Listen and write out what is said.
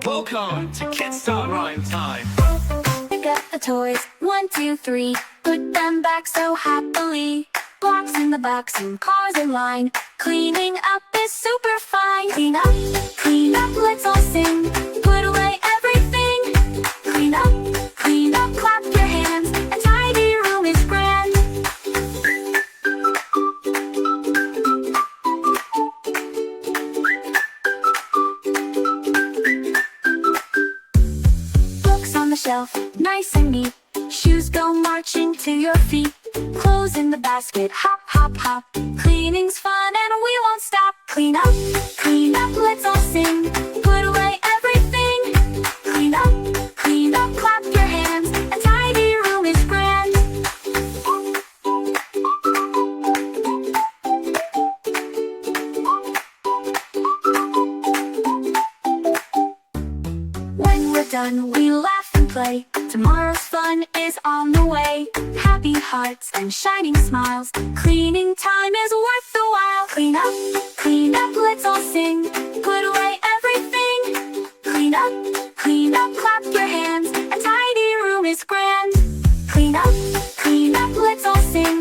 Welcome to KidTot Rhyme Time. Pick up the toys, 1, 2, 3. Put them back so happily. Blocks in the box and cars in line. Cleaning up is super fine. Clean up, let's all sing. Put away everything. Clean up, clap your hands. A tidy room is grand. Books on the shelf, nice and neat. Shoes go marching to your feet. Clothes in the basket, hop, hop, hop. Cleaning's fun and we won't stop. Clean up, let's all sing. Put away everything. Clean up, clap your hands. A tidy room is grand. When we're done, we laugh and play. Tomorrow's fun is on the way. Happy hearts and shining smiles. Cleaning time is worth the while. Clean up, let's all sing. Put away everything. Clean up, clap your hands. A tidy room is grand. Clean up, let's all sing.